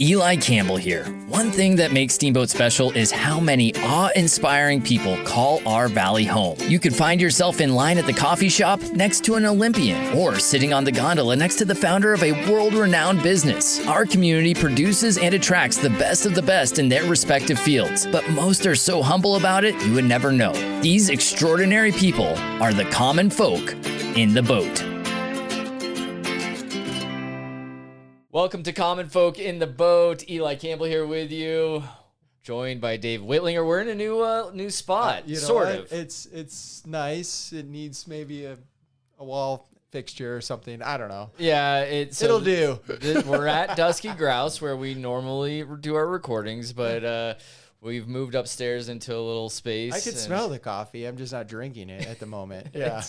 Eli Campbell here. One thing that makes Steamboat special is how many awe-inspiring people call our valley home. You could find yourself in line at the coffee shop next to an Olympian, or sitting on the gondola next to the founder of a world-renowned business. Our community produces and attracts the best of the best in their respective fields, but most are so humble about it you would never know. These extraordinary people are the common folk in the boat. Welcome to Common Folk in the Boat. Eli Campbell here with you, joined by Dave Whitlinger. We're in a new spot, sort of. It's nice. It needs maybe a wall fixture or something. I don't know. Yeah, it'll do. We're at Dusky Grouse, where we normally do our recordings, but we've moved upstairs into a little space. I can smell the coffee. I'm just not drinking it at the moment. Yeah.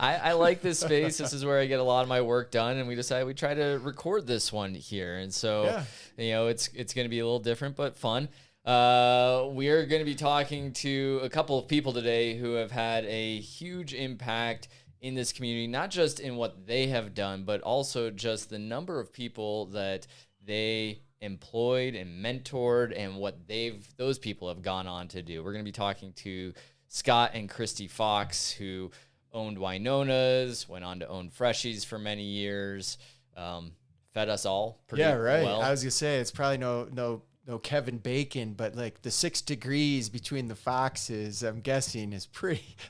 I like this space. This is where I get a lot of my work done, and we decided we'd try to record this one here. And so, it's going to be a little different, but fun. We are going to be talking to a couple of people today who have had a huge impact in this community, not just in what they have done, but also just the number of people that they employed and mentored and what those people have gone on to do. We're going to be talking to Scott and Kristy Fox, who owned Winona's, went on to own Freshies for many years, fed us all pretty well. I was gonna say it's probably no Kevin Bacon, but like the 6 degrees between the Foxes, I'm guessing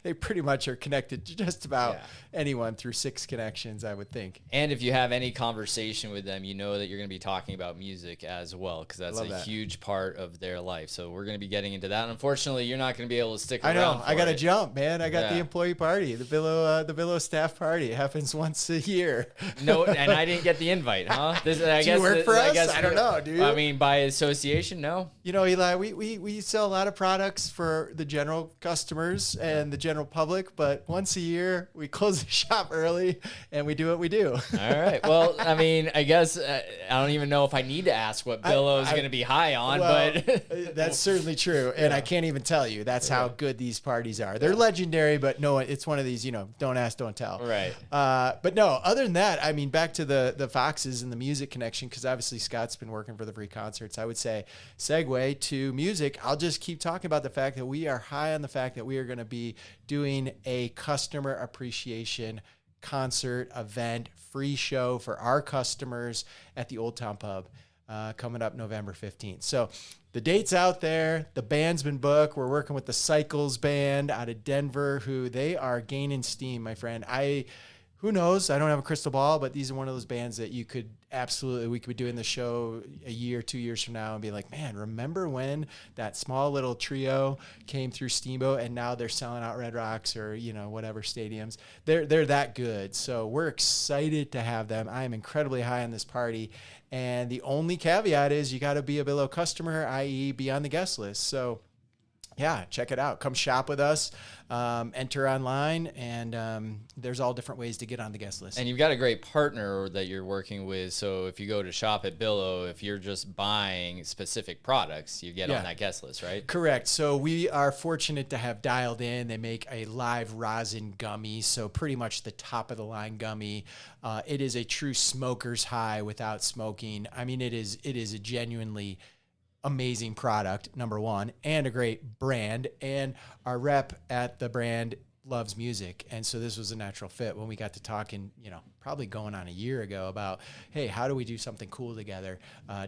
they pretty much are connected to just about anyone through 6 connections, I would think. And if you have any conversation with them, you know that you're going to be talking about music as well, because that's a huge part of their life. So we're going to be getting into that. Unfortunately, you're not going to be able to stick around. I know. I got to jump, man. I got the employee party, the Billo staff party. It happens once a year. No, and I didn't get the invite, huh? Do you work for us? I don't know, dude. I mean, by association, no. You know, Eli, we sell a lot of products for the general customers and the general public, but once a year we close the shop early and we do what we do. All right. Well, I mean, I guess I don't even know if I need to ask what Billo is going to be high on, but that's certainly true. And I can't even tell you. That's how good these parties are. They're legendary, but no, it's one of these, don't ask, don't tell. Right. But no, other than that, I mean, back to the Foxes and the music connection, because obviously Scott's been working for the free concerts. I would say segue to music. I'll just keep talking about the fact that we are high on the fact that we are going to be doing a customer appreciation concert event, free show for our customers at the Old Town Pub coming up November 15th. So the date's out there. The band's been booked. We're working with the Cycles band out of Denver, who they are gaining steam, my friend. Who knows? I don't have a crystal ball, but these are one of those bands that we could be doing the show a year, 2 years from now and be like, man, remember when that small little trio came through Steamboat and now they're selling out Red Rocks or, whatever stadiums. They're that good. So we're excited to have them. I am incredibly high on this party. And the only caveat is you got to be a Billo customer, i.e. be on the guest list. So yeah, check it out. Come shop with us, enter online, and there's all different ways to get on the guest list. And you've got a great partner that you're working with. So if you go to shop at Billo, if you're just buying specific products, you get on that guest list, right? Correct. So we are fortunate to have Dialed In. They make a live rosin gummy, so pretty much the top of the line gummy. It is a true smoker's high without smoking. I mean, it is a genuinely amazing product, number one, and a great brand. And our rep at the brand loves music. And so this was a natural fit when we got to talking, probably going on a year ago about, hey, how do we do something cool together?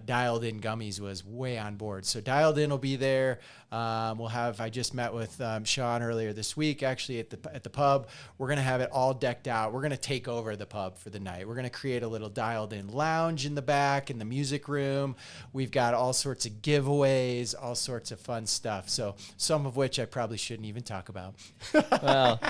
Dialed In Gummies was way on board. So Dialed In will be there. I just met with Sean earlier this week, actually at the pub. We're going to have it all decked out. We're going to take over the pub for the night. We're going to create a little Dialed In lounge in the back in the music room. We've got all sorts of giveaways, all sorts of fun stuff. So some of which I probably shouldn't even talk about. Well,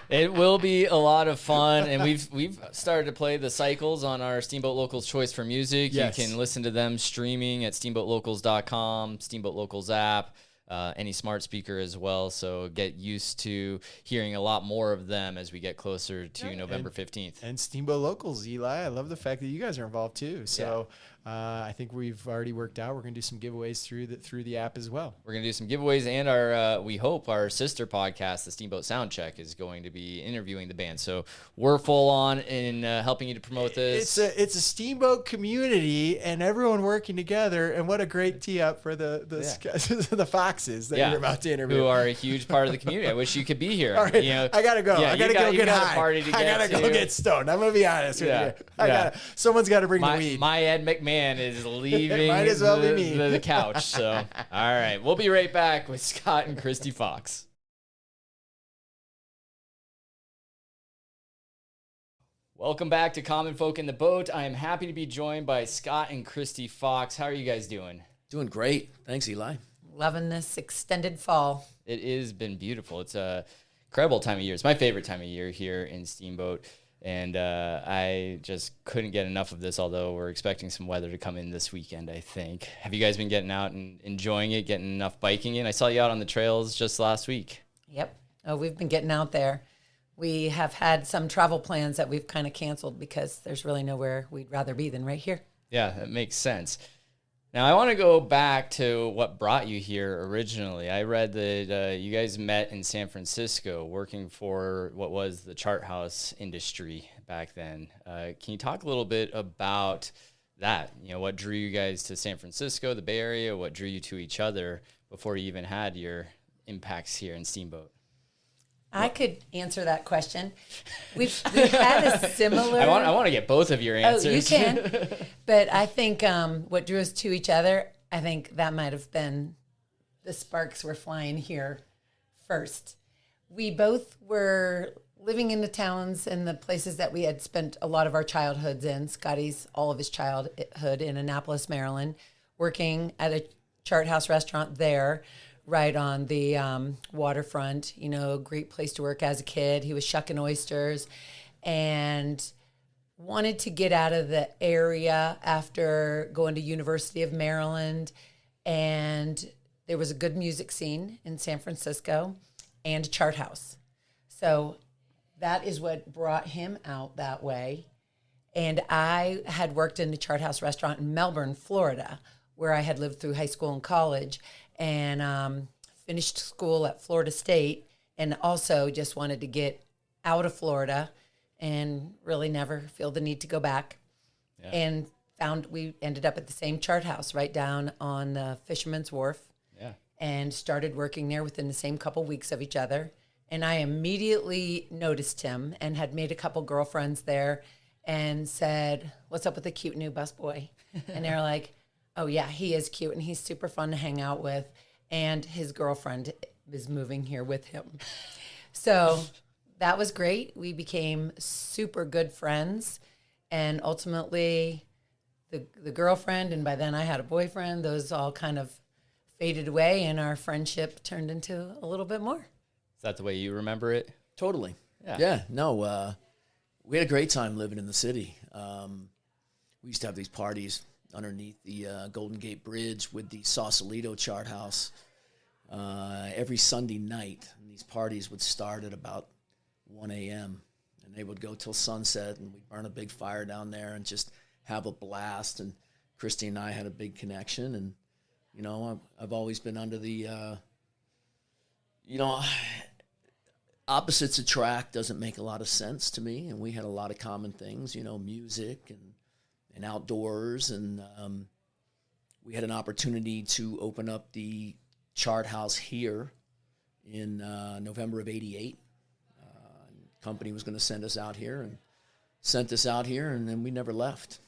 it will be a lot of fun, and we've started to play the Cycles on our Steamboat Locals Choice for Music. Yes. You can listen to them streaming at steamboatlocals.com, Steamboat Locals app, any smart speaker as well. So get used to hearing a lot more of them as we get closer to November 15th. And Steamboat Locals, Eli, I love the fact that you guys are involved too. So I think we've already worked out. We're going to do some giveaways through the app as well. We're going to do some giveaways, and our we hope our sister podcast, the Steamboat Soundcheck, is going to be interviewing the band. So we're full on in helping you to promote this. It's a Steamboat community and everyone working together. And what a great tee up for the the Foxes that you're about to interview, who are a huge part of the community. I wish you could be here. All right, I gotta go. I gotta go get high. I gotta go get stoned. I'm gonna be honest with you. Someone's got to bring the weed. My Ed McMahon is leaving Might as well be me. the couch. So, all right. We'll be right back with Scott and Kristy Fox. Welcome back to Common Folk in the Boat. I am happy to be joined by Scott and Kristy Fox. How are you guys doing? Doing great. Thanks, Eli. Loving this extended fall. It has been beautiful. It's a incredible time of year. It's my favorite time of year here in Steamboat. And I just couldn't get enough of this, although we're expecting some weather to come in this weekend, I think. Have you guys been getting out and enjoying it, getting enough biking in? I saw you out on the trails just last week. Yep. Oh, we've been getting out there. We have had some travel plans that we've kind of canceled because there's really nowhere we'd rather be than right here. Yeah, that makes sense. Now, I want to go back to what brought you here originally. I read that you guys met in San Francisco working for what was the chart house industry back then. Can you talk a little bit about that? You know, what drew you guys to San Francisco, the Bay Area? What drew you to each other before you even had your impacts here in Steamboat? I could answer that question. We've had a similar. I want to get both of your answers. Oh, you can. But I think what drew us to each other, I think that might have been the sparks were flying here first. We both were living in the towns and the places that we had spent a lot of our childhoods in. Scotty's all of his childhood in Annapolis, Maryland, working at a chart house restaurant there. Right on the waterfront, you know, great place to work as a kid. He was shucking oysters and wanted to get out of the area after going to University of Maryland. And there was a good music scene in San Francisco and a chart house. So that is what brought him out that way. And I had worked in a chart house restaurant in Melbourne, Florida, where I had lived through high school and college. And finished school at Florida State, and also just wanted to get out of Florida and really never feel the need to go back. Yeah. And we ended up at the same chart house right down on the Fisherman's Wharf. Yeah. And started working there within the same couple weeks of each other. And I immediately noticed him and had made a couple girlfriends there and said, "What's up with the cute new busboy?" And they're like, "Oh, yeah, he is cute, and he's super fun to hang out with, and his girlfriend is moving here with him." So that was great. We became super good friends, and ultimately the girlfriend, and by then I had a boyfriend, those all kind of faded away, and our friendship turned into a little bit more. Is that the way you remember it? Totally. Yeah. No, we had a great time living in the city. We used to have these parties underneath the Golden Gate Bridge with the Sausalito Chart House every Sunday night. And these parties would start at about 1 a.m. and they would go till sunset, and we'd burn a big fire down there and just have a blast. And Kristy and I had a big connection. And, you know, I've always been under the, opposites attract doesn't make a lot of sense to me. And we had a lot of common things, you know, music and outdoors, and we had an opportunity to open up the chart house here in November of '88. Company was going to send us out here, and sent us out here, and then we never left.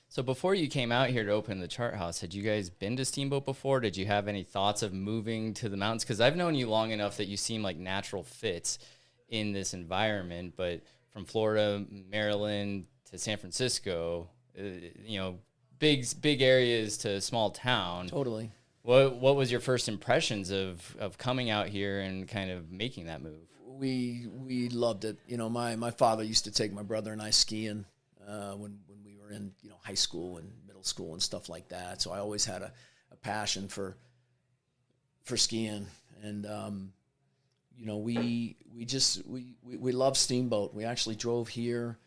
So before you came out here to open the chart house, had you guys been to Steamboat before? Did you have any thoughts of moving to the mountains? Because I've known you long enough that you seem like natural fits in this environment, but from Florida, Maryland to San Francisco, you know, big areas to small town. Totally. What was your first impressions of coming out here and kind of making that move? We loved it. You know, my father used to take my brother and I skiing when we were in, you know, high school and middle school and stuff like that. So I always had a passion for skiing. And you know, we love Steamboat. We actually drove here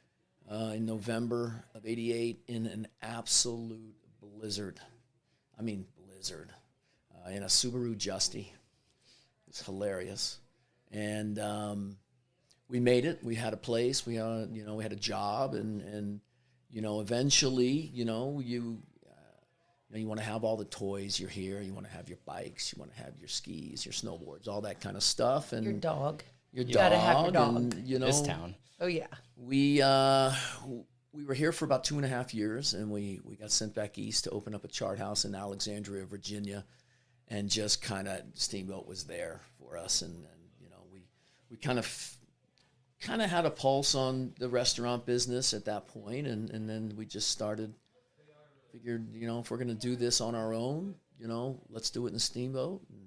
in November of '88 in an absolute blizzard. I mean, blizzard. In a Subaru Justy. It's hilarious. And we made it. We had a place. We had a job. And eventually, you want to have all the toys. You're here. You want to have your bikes. You want to have your skis, your snowboards, all that kind of stuff. And Your dog. Your You dog. gotta have your dog. And, This town. Oh, yeah. We were here for about 2.5 years, and we got sent back east to open up a chart house in Alexandria, Virginia, and just kind of Steamboat was there for us, and we kind of had a pulse on the restaurant business at that point, and then we just figured if we're gonna do this on our own, let's do it in Steamboat, and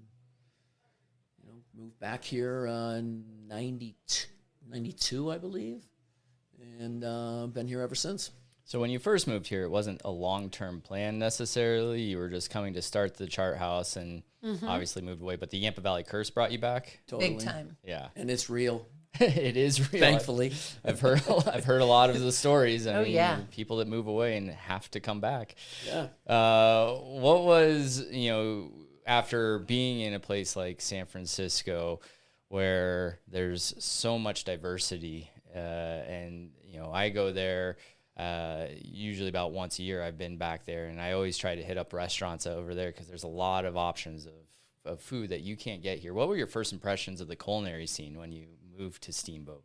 moved back here in 92, I believe. And been here ever since. So when you first moved here, it wasn't a long-term plan necessarily. You were just coming to start the chart house and obviously moved away. But the Yampa Valley curse brought you back? Totally. Big time. Yeah. And it's real. It is real. Thankfully. I've heard a lot of the stories. I mean, yeah. people that move away and have to come back. Yeah. What was, after being in a place like San Francisco where there's so much diversity, and I go there usually about once a year. I've been back there, and I always try to hit up restaurants over there because there's a lot of options of food that you can't get here. What were your first impressions of the culinary scene when you moved to Steamboat?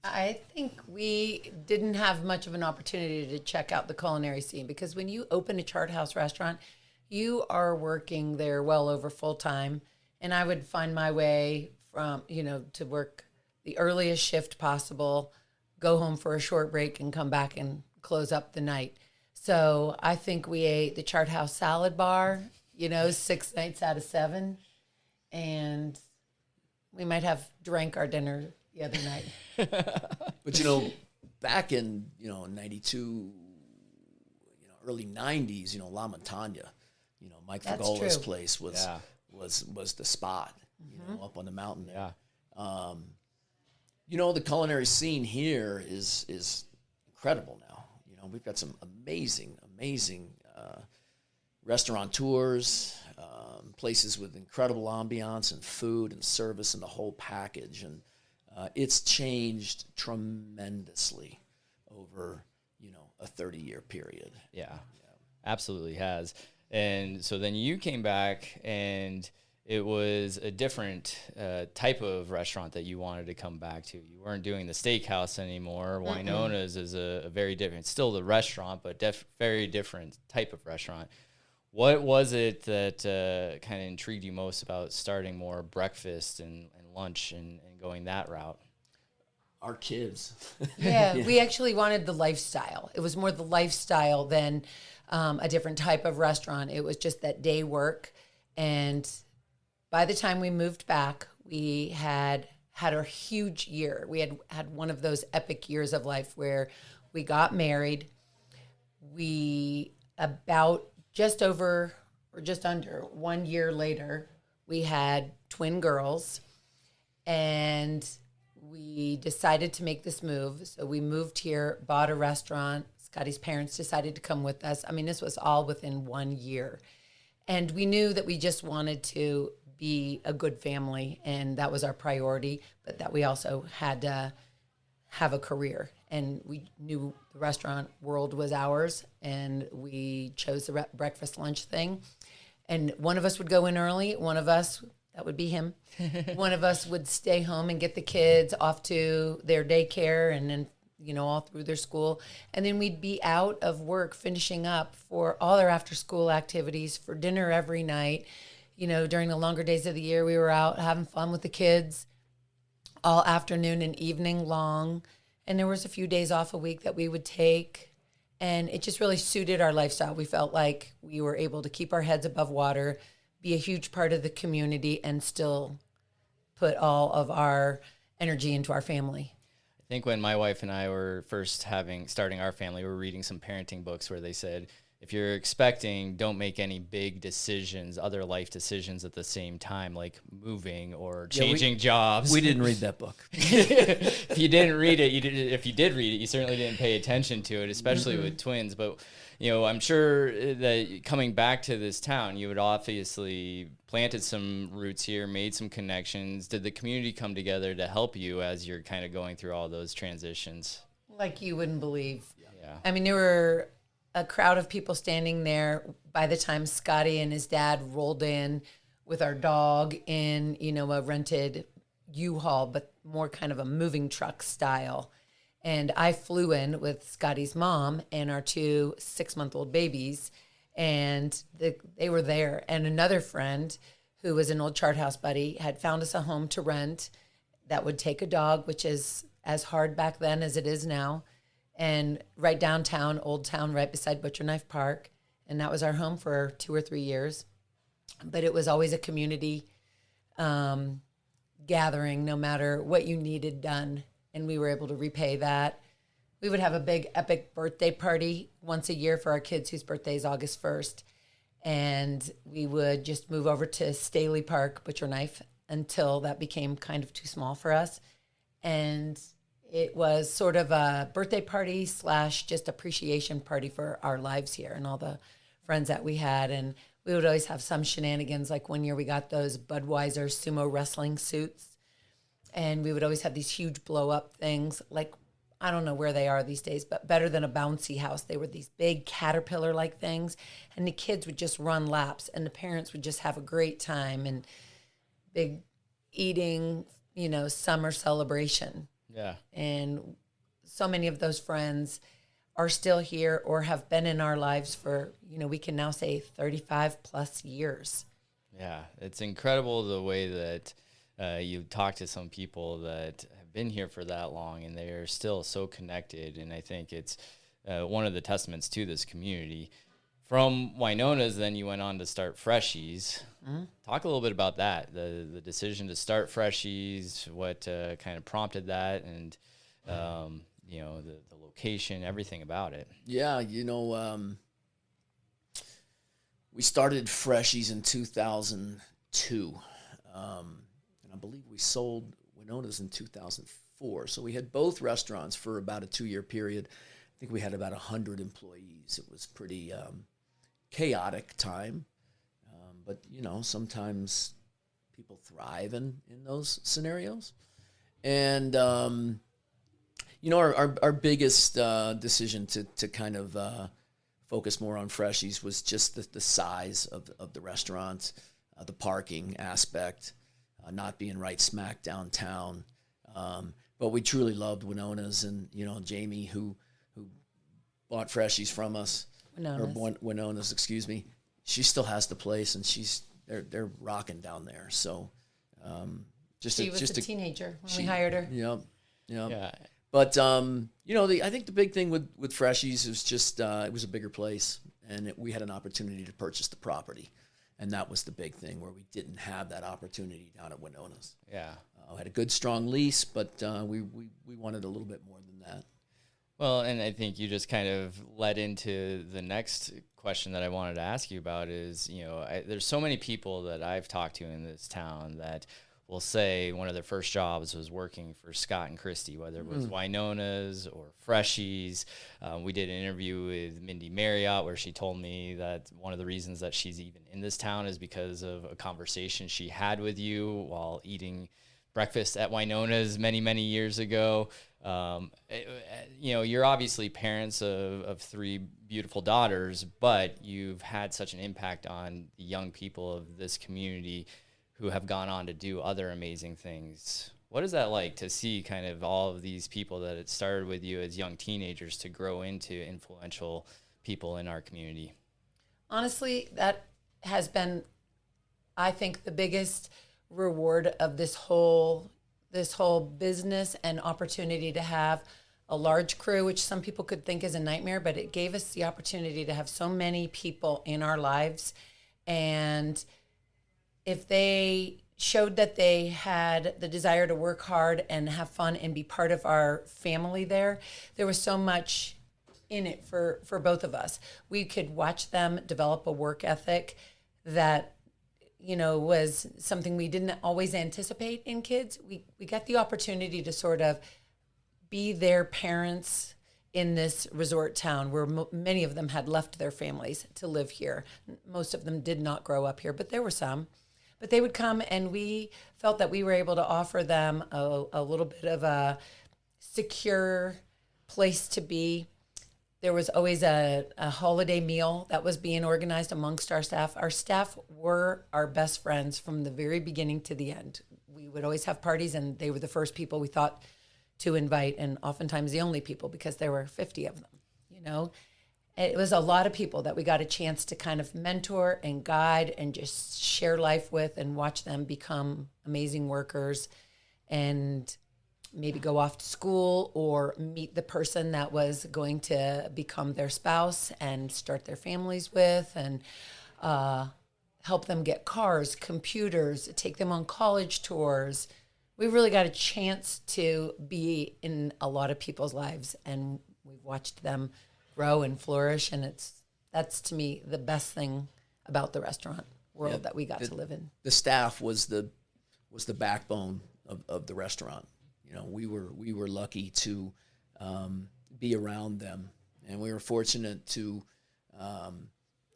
I think we didn't have much of an opportunity to check out the culinary scene because when you open a chart house restaurant, you are working there well over full time. And I would find my way from, to work the earliest shift possible, go home for a short break and come back and close up the night. So I think we ate the Chart House salad bar, 6 nights out of 7. And we might have drank our dinner the other night. But, back in, 92, early 90s, La Montagna, Mike That's Fagola's true. place was the spot, up on the mountain there. Yeah. The culinary scene here is incredible now. We've got some amazing restaurateurs, places with incredible ambiance and food and service and the whole package. And it's changed tremendously over, a 30-year period. Yeah, absolutely has. And so then you came back, and it was a different type of restaurant that you wanted to come back to. You weren't doing the steakhouse anymore. Winona's is a very different, still the restaurant, but very different type of restaurant. What was it that kind of intrigued you most about starting more breakfast and lunch and going that route? Our kids. Yeah, we actually wanted the lifestyle. It was more the lifestyle than a different type of restaurant. It was just that day work. And by the time we moved back, we had a huge year. We had one of those epic years of life where we got married. We about just over or just under 1 year later, we had twin girls, and we decided to make this move. So we moved here, bought a restaurant. Scotty's parents decided to come with us. I mean, this was all within 1 year. And we knew that we just wanted to be a good family, and that was our priority, but that we also had to have a career. And we knew the restaurant world was ours, and we chose the breakfast lunch thing. And one of us would go in early, one of us, that would be him, one of us would stay home and get the kids off to their daycare and then, all through their school. And then we'd be out of work finishing up for all their after school activities, for dinner every night. During the longer days of the year, we were out having fun with the kids all afternoon and evening long. And there was a few days off a week that we would take. And it just really suited our lifestyle. We felt like we were able to keep our heads above water, be a huge part of the community, and still put all of our energy into our family. I think when my wife and I were first starting our family, we were reading some parenting books where they said, if you're expecting, don't make any big decisions, other life decisions at the same time, like moving or changing jobs. We didn't read that book. If you didn't read it, if you did read it, you certainly didn't pay attention to it, especially with twins. But, I'm sure that coming back to this town, you would obviously planted some roots here, made some connections. Did the community come together to help you as you're kind of going through all those transitions? Like you wouldn't believe. Yeah. I mean, there were a crowd of people standing there by the time Scotty and his dad rolled in with our dog in, a rented U-Haul, but more kind of a moving truck style. And I flew in with Scotty's mom and our 2 6-month-old babies, and they were there. And another friend who was an old chart house buddy had found us a home to rent that would take a dog, which is as hard back then as it is now. And right downtown, Old Town, right beside Butcher Knife Park. And that was our home for 2 or 3 years. But it was always a community gathering, no matter what you needed done. And we were able to repay that. We would have a big epic birthday party once a year for our kids whose birthday is August 1st. And we would just move over to Staley Park, Butcher Knife, until that became kind of too small for us. And it was sort of a birthday party / just appreciation party for our lives here and all the friends that we had. And we would always have some shenanigans. Like one year we got those Budweiser sumo wrestling suits. And we would always have these huge blow up things. Like, I don't know where they are these days, but better than a bouncy house. They were these big caterpillar like things. And the kids would just run laps and the parents would just have a great time and big eating, summer celebration. Yeah. And so many of those friends are still here or have been in our lives for, we can now say 35 plus years. Yeah. It's incredible the way that you talk to some people that have been here for that long and they are still so connected. And I think it's one of the testaments to this community. From Winona's, then you went on to start Freshies. Mm-hmm. Talk a little bit about that, the decision to start Freshies, what kind of prompted that, and the location, everything about it. Yeah, we started Freshies in 2002, and I believe we sold Winona's in 2004. So we had both restaurants for about a 2-year period. I think we had about 100 employees. It was pretty chaotic time. But, sometimes people thrive in those scenarios. And, our biggest decision to kind of focus more on Freshies was just the size of the restaurant, the parking aspect, not being right smack downtown. But we truly loved Winona's, and, Jamie, who bought Freshies from us, Winona's, excuse me. She still has the place, and they're rocking down there. So, she was a teenager when we hired her. Yep. Yeah. But I think the big thing with Freshies is just it was a bigger place, and we had an opportunity to purchase the property, and that was the big thing where we didn't have that opportunity down at Winona's. Yeah. We had a good strong lease, but we wanted a little bit more than that. Well, and I think you just kind of led into the next question that I wanted to ask you about is, there's so many people that I've talked to in this town that will say one of their first jobs was working for Scott and Kristy, whether it was Winona's or Freshies. We did an interview with Mindy Marriott where she told me that one of the reasons that she's even in this town is because of a conversation she had with you while eating breakfast at Winona's many, many years ago. You're obviously parents of 3 beautiful daughters, but you've had such an impact on the young people of this community who have gone on to do other amazing things. What is that like to see kind of all of these people that it started with you as young teenagers to grow into influential people in our community? Honestly, that has been, I think, the biggest reward of this whole business and opportunity to have a large crew, which some people could think is a nightmare, but it gave us the opportunity to have so many people in our lives. And if they showed that they had the desire to work hard and have fun and be part of our family there was so much in it for both of us. We could watch them develop a work ethic that, was something we didn't always anticipate in kids. We got the opportunity to sort of be their parents in this resort town where many of them had left their families to live here. Most of them did not grow up here, but there were some. But they would come, and we felt that we were able to offer them a little bit of a secure place to be. There was always a holiday meal that was being organized amongst our staff. Our staff were our best friends from the very beginning to the end. We would always have parties, and they were the first people we thought to invite, and oftentimes the only people, because there were 50 of them, It was a lot of people that we got a chance to kind of mentor and guide and just share life with and watch them become amazing workers and maybe go off to school or meet the person that was going to become their spouse and start their families with, and help them get cars, computers, take them on college tours. We really got a chance to be in a lot of people's lives, and we've watched them grow and flourish, and that's to me the best thing about the restaurant world that we got to live in. The staff was the backbone of the restaurant. We were lucky to be around them, and we were fortunate to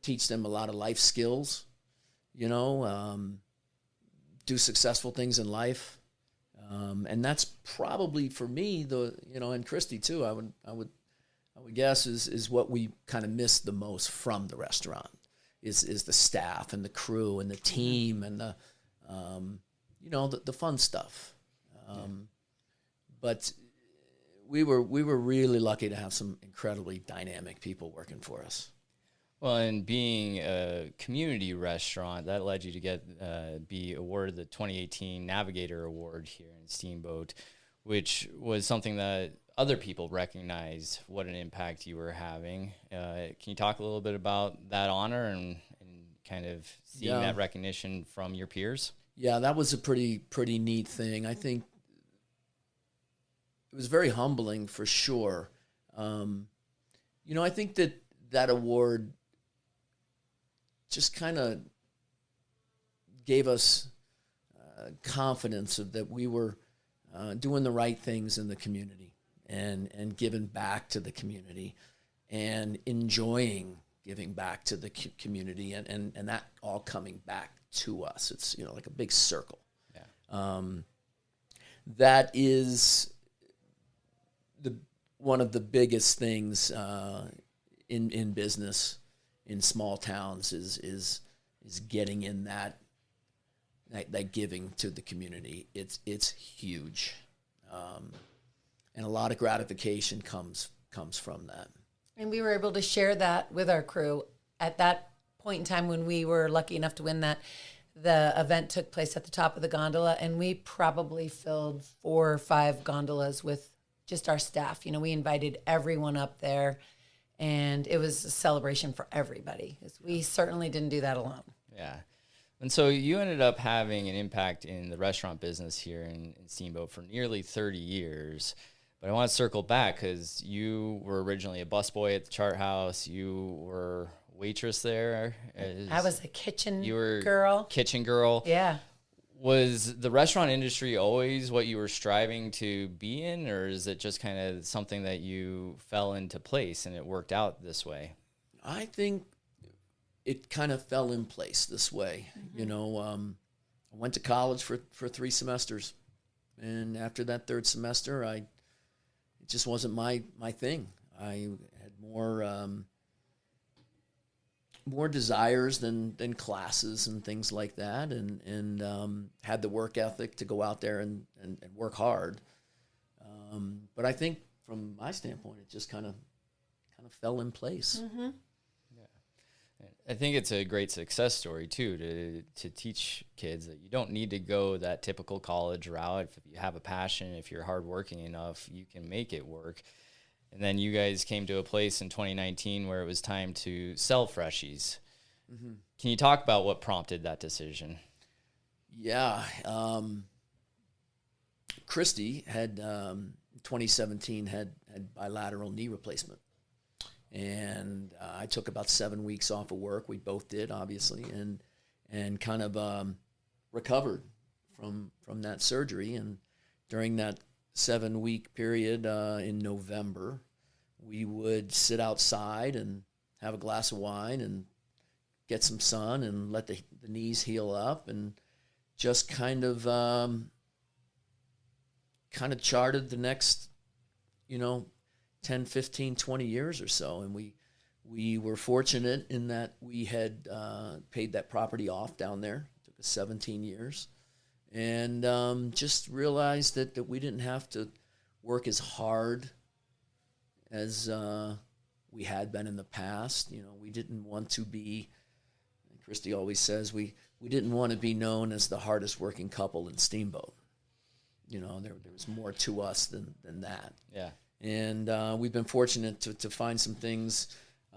teach them a lot of life skills. Do successful things in life, and that's probably for me and Kristy too. I would guess is what we kind of miss the most from the restaurant is the staff and the crew and the team and the fun stuff. But we were really lucky to have some incredibly dynamic people working for us. Well, and being a community restaurant, that led you to be awarded the 2018 Navigator Award here in Steamboat, which was something that other people recognized what an impact you were having. Can you talk a little bit about that honor and kind of seeing that recognition from your peers? Yeah, that was a pretty neat thing. I think it was very humbling for sure. I think that award just kind of gave us confidence that we were doing the right things in the community and giving back to the community and enjoying giving back to the community and that all coming back to us. It's, like a big circle. Yeah. That is one of the biggest things in business in small towns is getting in that giving to the community. It's huge, and a lot of gratification comes from that. And we were able to share that with our crew at that point in time when we were lucky enough to win that. The event took place at the top of the gondola, and we probably filled 4 or 5 gondolas with just our staff. We invited everyone up there, and it was a celebration for everybody. We certainly didn't do that alone. Yeah. And so you ended up having an impact in the restaurant business here in Steamboat for nearly 30 years. But I want to circle back because you were originally a busboy at the Chart House. You were waitress there. I was a kitchen girl. Kitchen girl. Yeah. Was the restaurant industry always what you were striving to be in, or is it just kind of something that you fell into place and it worked out this way? I think it kind of fell in place this way. I went to college for 3 semesters, and after that 3rd semester, it just wasn't my thing. I had more desires than classes and things like that, and had the work ethic to go out there and work hard. But I think from my standpoint, it just kind of fell in place. Mm-hmm. I think it's a great success story too to teach kids that you don't need to go that typical college route. If you have a passion, if you're hardworking enough, you can make it work. And then you guys came to a place in 2019 where it was time to sell Freshies. Mm-hmm. Can you talk about what prompted that decision? Yeah. Kristy had, 2017, had bilateral knee replacement. And I took about 7 weeks off of work. We both did, obviously, and kind of recovered from that surgery. And during that 7-week period in November, we would sit outside and have a glass of wine and get some sun and let the knees heal up, and just kind of charted the next, 10, 15, 20 years or so. And we were fortunate in that we had paid that property off down there. It took us 17 years. And just realized that we didn't have to work as hard as we had been in the past. We didn't want to be, Kristy always says, we didn't want to be known as the hardest working couple in Steamboat. There was more to us than that. Yeah. And we've been fortunate to find some things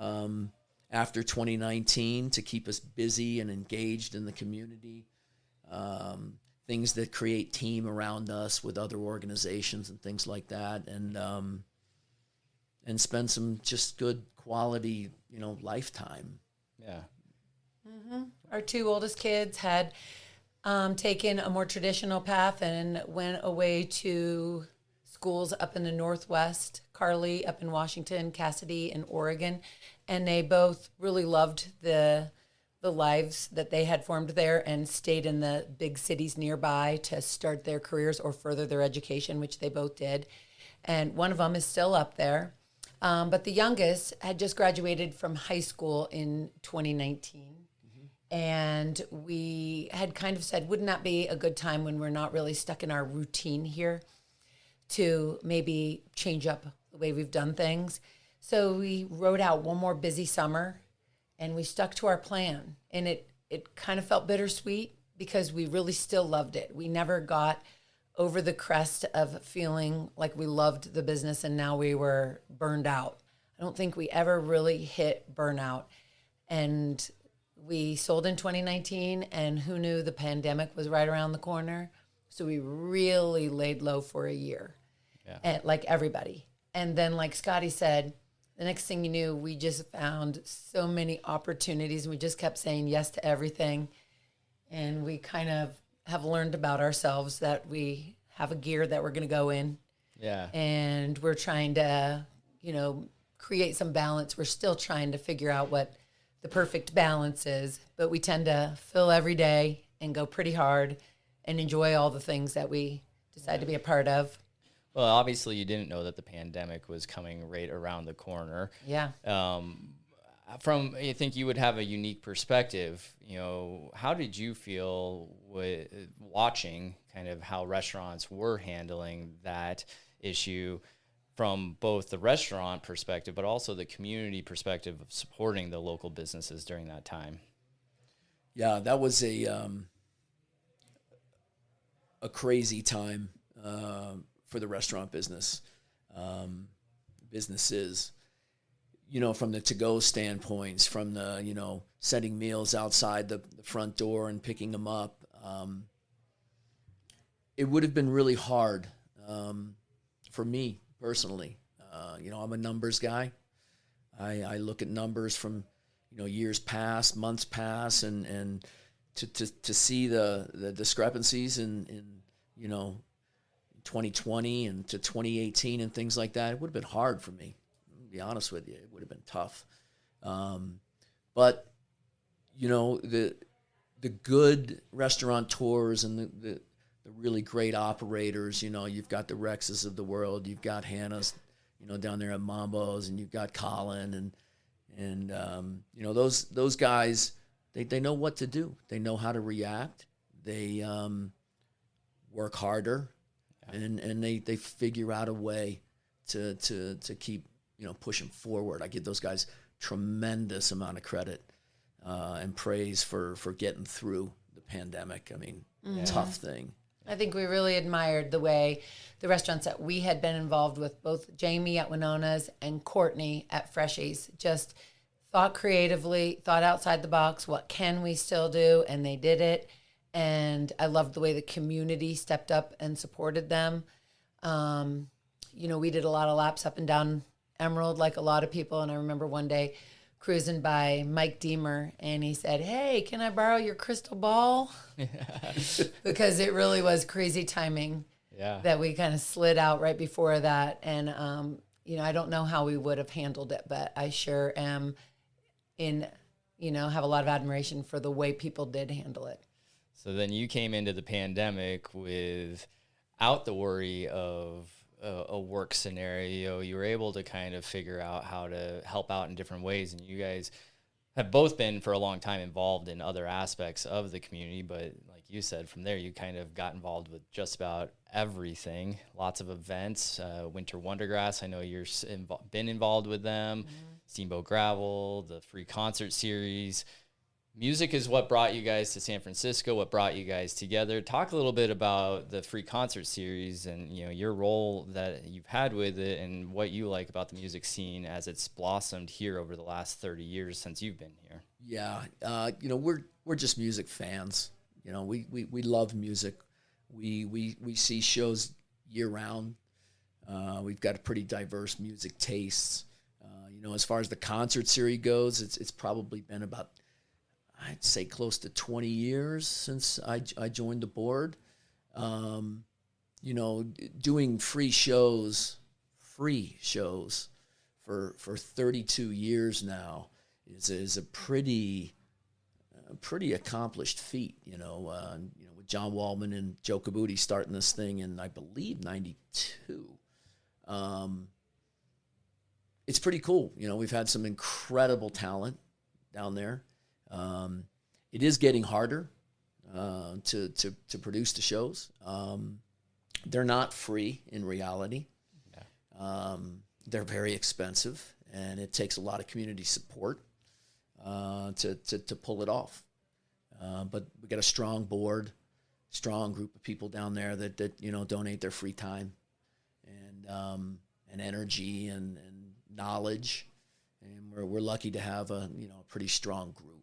after 2019 to keep us busy and engaged in the community. Things that create team around us with other organizations and things like that, and spend some just good quality, lifetime. Yeah. Mm-hmm. Our 2 oldest kids had taken a more traditional path and went away to schools up in the Northwest, Carly up in Washington, Cassidy in Oregon, and they both really loved the lives that they had formed there and stayed in the big cities nearby to start their careers or further their education, which they both did. And one of them is still up there. But the youngest had just graduated from high school in 2019. Mm-hmm. And we had kind of said, wouldn't that be a good time when we're not really stuck in our routine here to maybe change up the way we've done things? So we wrote out one more busy summer, and we stuck to our plan. And it kind of felt bittersweet because we really still loved it. We never got over the crest of feeling like we loved the business and now we were burned out. I don't think we ever really hit burnout. And we sold in 2019, and who knew the pandemic was right around the corner? So we really laid low for a year, and like everybody. And then, like Scotty said, the next thing you knew, we just found so many opportunities, and we just kept saying yes to everything. And we kind of have learned about ourselves that we have a gear that we're going to go in. Yeah. And we're trying to, create some balance. We're still trying to figure out what the perfect balance is, but we tend to fill every day and go pretty hard and enjoy all the things that we decide to be a part of. Well, obviously you didn't know that the pandemic was coming right around the corner. Yeah. I think you would have a unique perspective. How did you feel with watching kind of how restaurants were handling that issue from both the restaurant perspective, but also the community perspective of supporting the local businesses during that time? Yeah, that was a crazy time for the restaurant business, businesses. From the to-go standpoints, from the, setting meals outside the front door and picking them up. It would have been really hard for me personally. I'm a numbers guy. I look at numbers from, years past, months past, and to see the discrepancies in 2020 and to 2018 and things like that, it would have been hard for me. Be honest with you, it would have been tough. But the good restaurateurs and the really great operators, you've got the Rexes of the world, you've got Hannah's, down there at Mambo's, and you've got Colin and those guys, they know what to do. They know how to react. They work harder, and they figure out a way to keep pushing forward. I give those guys tremendous amount of credit and praise for getting through the pandemic. I mean, tough thing. I think we really admired the way the restaurants that we had been involved with, both Jamie at Winona's and Courtney at Freshies, just thought creatively, thought outside the box. What can we still do? And they did it. And I loved the way the community stepped up and supported them. We did a lot of laps up and down Emerald like a lot of people. And I remember one day cruising by Mike Deemer, and he said, "Hey, can I borrow your crystal ball?" Because it really was crazy timing. Yeah. That we kind of slid out right before that. And, I don't know how we would have handled it, but I sure am have a lot of admiration for the way people did handle it. So then you came into the pandemic without the worry of a work scenario. You were able to kind of figure out how to help out in different ways. And you guys have both been for a long time involved in other aspects of the community, but like you said, from there you kind of got involved with just about everything. Lots of events, Winter Wondergrass. I know you've been involved with them. Mm-hmm. Steamboat Gravel, the free concert series. Music is what brought you guys to San Francisco, what brought you guys together. Talk a little bit about the free concert series and your role that you've had with it and what you like about the music scene as it's blossomed here over the last 30 years since you've been here. Yeah, we're just music fans. We love music. We see shows year round. We've got a pretty diverse music tastes. As far as the concert series goes, it's probably been about, I'd say, close to 20 years since I joined the board. Doing free shows for 32 years now is a pretty accomplished feat. With John Waldman and Joe Cabuti starting this thing in, I believe, 92. It's pretty cool. We've had some incredible talent down there. It is getting harder to produce the shows. They're not free in reality. Yeah. They're very expensive, and it takes a lot of community support to pull it off. But we got a strong board, strong group of people down there that donate their free time and energy and knowledge, and we're lucky to have a pretty strong group.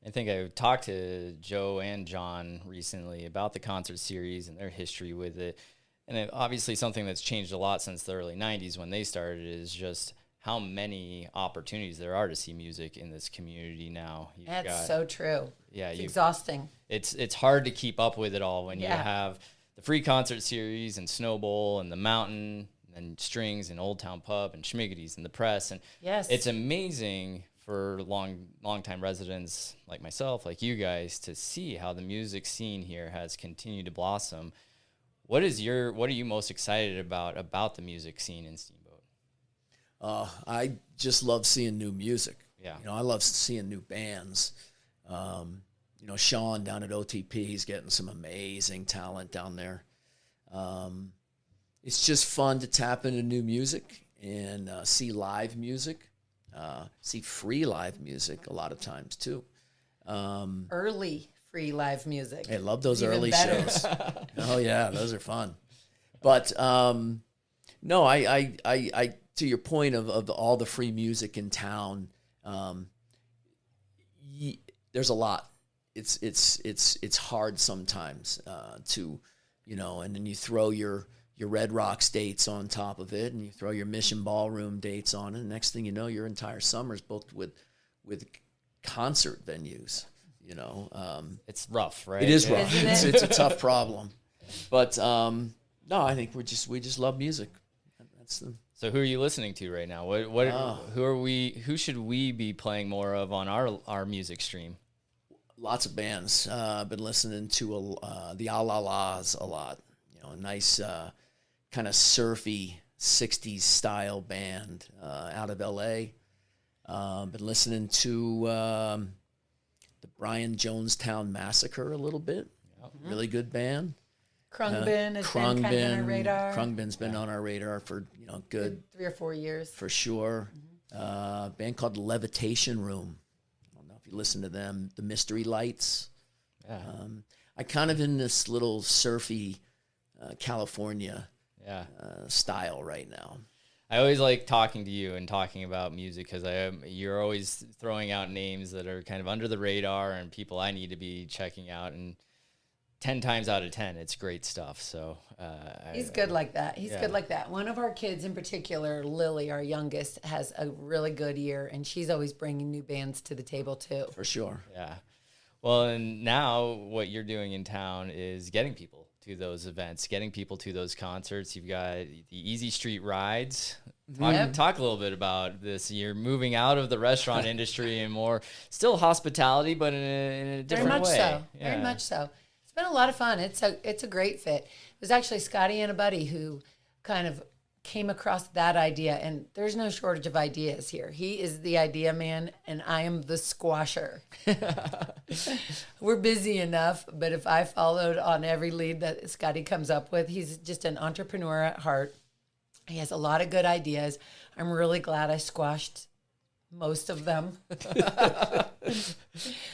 I think I talked to Joe and John recently about the concert series and their history with it. And obviously something that's changed a lot since the early 90s when they started is just how many opportunities there are to see music in this community now. That's so true. Yeah, it's exhausting. It's hard to keep up with it all when you have the free concert series and Snowball and the Mountain and Strings and Old Town Pub and Schmiggity's and the Press. And it's amazing for long-time residents like myself, like you guys, to see how the music scene here has continued to blossom. What are you most excited about the music scene in Steamboat? I just love seeing new music. Yeah. I love seeing new bands. Sean down at OTP, he's getting some amazing talent down there. It's just fun to tap into new music and see live music. See free live music a lot of times too. Early free live music. I love those Even early better. shows. Oh yeah, those are fun. But no, I to your point of all the free music in town, there's a lot. It's hard sometimes to, and then you throw your Red Rocks dates on top of it, and you throw your Mission Ballroom dates on it. And next thing you know, your entire summer's booked with concert venues. It's rough, right? It is rough. It's a tough problem, but no, I think we just love music. That's the. So who are you listening to right now? Who should we be playing more of on our music stream? Lots of bands. I've been listening to the Alalas a lot. A nice kind of surfy 60s style band out of LA. Been listening to the Brian Jonestown Massacre a little bit. Yep. Really good band. Krungbin has been kind of on our radar. Krungbin's been on our radar for good 3 or 4 years. For sure. A band called Levitation Room. I don't know if you listen to them. The Mystery Lights. Yeah. I kind of in this little surfy California style right now. I always like talking to you and talking about music because you're always throwing out names that are kind of under the radar and people I need to be checking out. And 10 times out of 10, it's great stuff. So he's good like that. He's good like that. One of our kids in particular, Lily, our youngest, has a really good year, and she's always bringing new bands to the table too. For sure. Yeah. Well, and now what you're doing in town is getting people to those events, getting people to those concerts. You've got the Easy Street Rides. Talk a little bit about this. You're moving out of the restaurant industry and more still hospitality, but in a different way. Very much so. It's been a lot of fun. It's a great fit. It was actually Scotty and a buddy who kind of came across that idea, and there's no shortage of ideas here. He is the idea man, and I am the squasher. We're busy enough, but if I followed on every lead that Scotty comes up with, he's just an entrepreneur at heart. He has a lot of good ideas. I'm really glad I squashed most of them.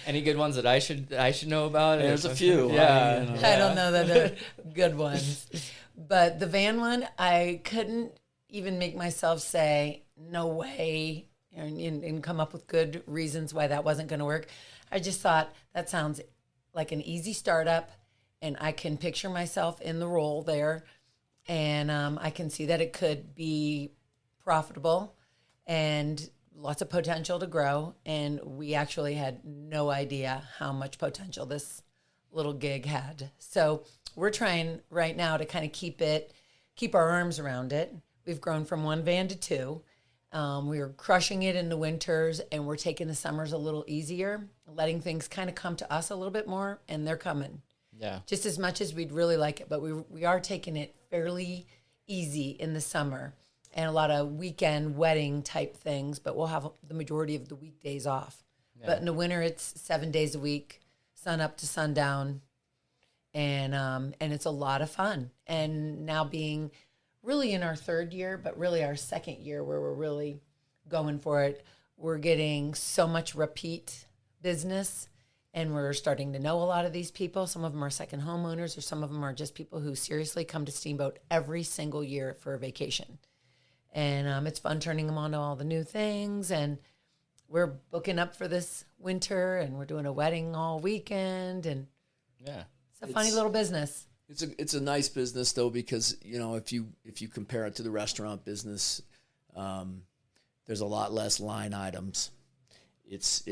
Any good ones that I should know about? There's a few. I don't know that they're good ones. But the van one, I couldn't even make myself say, no way, and come up with good reasons why that wasn't going to work. I just thought, that sounds like an easy startup, and I can picture myself in the role there, and I can see that it could be profitable and lots of potential to grow. And we actually had no idea how much potential this little gig had. So we're trying right now to kind of keep our arms around it. We've grown from one van to two. We were crushing it in the winters, and we're taking the summers a little easier, letting things kind of come to us a little bit more, and they're coming. Yeah. Just as much as we'd really like it, but we are taking it fairly easy in the summer, and a lot of weekend wedding type things, but we'll have the majority of the weekdays off. Yeah. But in the winter, it's 7 days a week, sun up to sundown. And it's a lot of fun. And now being really in our third year, but really our second year where we're really going for it, we're getting so much repeat business, and we're starting to know a lot of these people. Some of them are second homeowners, or some of them are just people who seriously come to Steamboat every single year for a vacation. And it's fun turning them on to all the new things. And we're booking up for this winter, and we're doing a wedding all weekend. And yeah. It's a funny little business. It's a nice business though, because if you compare it to the restaurant business, there's a lot less line items. It's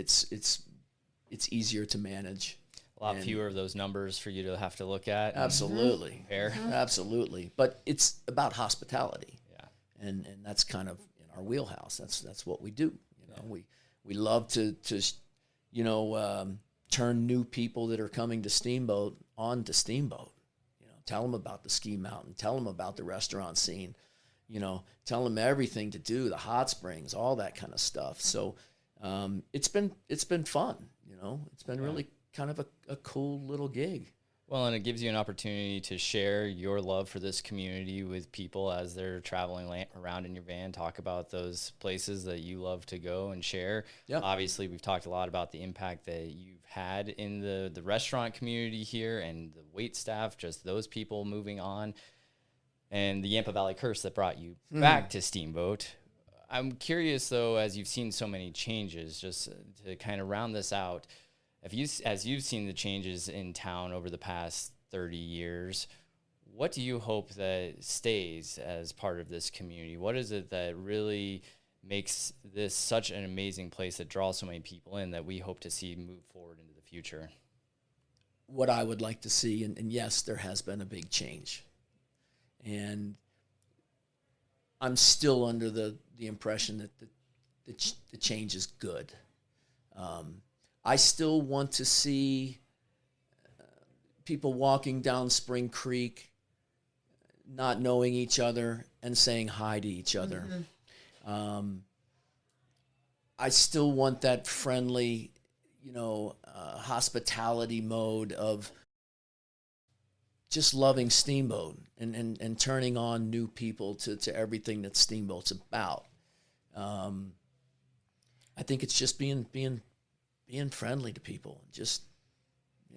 easier to manage. A lot fewer of those numbers for you to have to look at. Absolutely. Compare. Absolutely. But it's about hospitality. Yeah. And that's kind of in our wheelhouse. That's what we do. We love to turn new people that are coming to Steamboat on to Steamboat. Tell them about the Ski Mountain. Tell them about the restaurant scene. Tell them everything to do, the hot springs, all that kind of stuff. So it's been fun. It's been really kind of a cool little gig. Well, and it gives you an opportunity to share your love for this community with people as they're traveling around in your van. Talk about those places that you love to go and share. Yep. Obviously, we've talked a lot about the impact that you've had in the restaurant community here and the wait staff, just those people moving on, and the Yampa Valley curse that brought you back to Steamboat. I'm curious, though, as you've seen so many changes, just to kind of round this out, as you've seen the changes in town over the past 30 years, what do you hope that stays as part of this community? What is it that really makes this such an amazing place that draws so many people in that we hope to see move forward into the future? What I would like to see, and yes, there has been a big change. And I'm still under the impression that the change is good. I still want to see people walking down Spring Creek, not knowing each other and saying hi to each other. I still want that friendly, hospitality mode of just loving Steamboat and turning on new people to everything that Steamboat's about. I think it's just being friendly to people, just,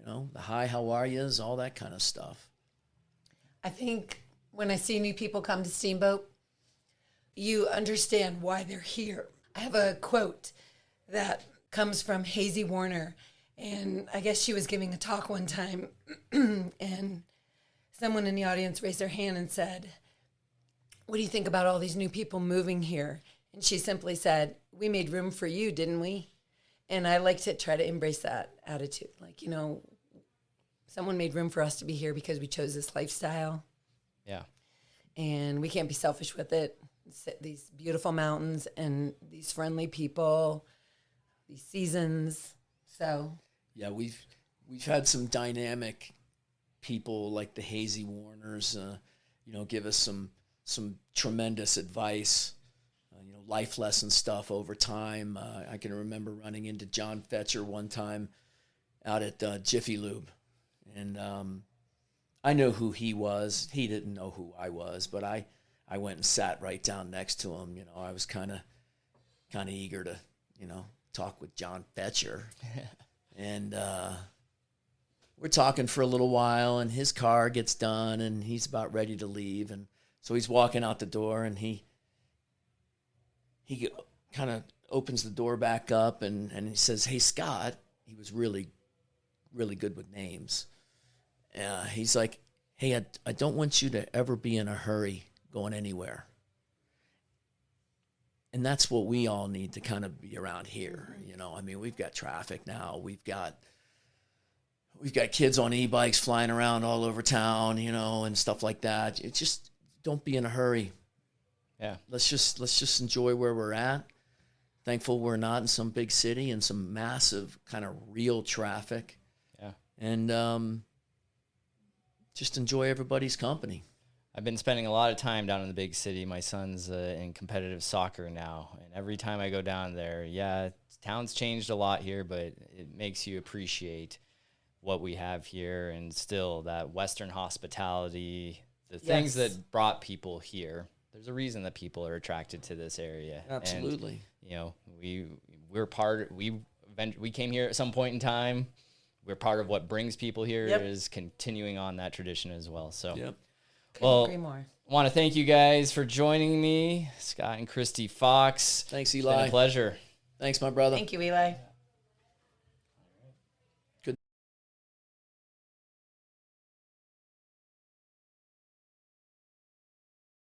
the hi, how are yous, all that kind of stuff. I think when I see new people come to Steamboat, you understand why they're here. I have a quote that comes from Hazy Warner, And I guess she was giving a talk one time, and someone in the audience raised their hand and said, "What do you think about all these new people moving here?" And she simply said, "We made room for you, didn't we?" And I like to try to embrace that attitude. Like, you know, someone made room for us to be here because we chose this lifestyle. Yeah. And we can't be selfish with it. These beautiful mountains and these friendly people, these seasons. So yeah, we've had some dynamic people like the Hazy Warners, you know, give us some tremendous advice, you know, life lesson stuff over time. I can remember running into John Fetcher one time out at Jiffy Lube, and I knew who he was. He didn't know who I was, but I went and sat right down next to him. You know, I was kind of eager to, you know, talk with John Fetcher. And we're talking for a little while, and his car gets done, and he's about ready to leave. And so he's walking out the door, and he kind of opens the door back up, and he says, "Hey, Scott." He was really, really good with names. He's like, "Hey, I don't want you to ever be in a hurry going anywhere." And that's what we all need to kind of be around here. You know, I mean, we've got traffic now. We've got kids on e-bikes flying around all over town, you know, and stuff like that. It just, don't be in a hurry. Yeah. Let's just enjoy where we're at. Thankful we're not in some big city and some massive kind of real traffic. Yeah. And just enjoy everybody's company. I've been spending a lot of time down in the big city. My son's in competitive soccer now, and every time I go down there, yeah, town's changed a lot here, but it makes you appreciate what we have here, and still that Western hospitality, the things that brought people here. There's a reason that people are attracted to this area. Absolutely. And, you know, we came here at some point in time. We're part of what brings people here is continuing on that tradition as well. So. Yep. Well, agree more. I want to thank you guys for joining me, Scott and Kristy Fox. Thanks, It's Eli. been a pleasure. Thanks, my brother. Thank you, Eli.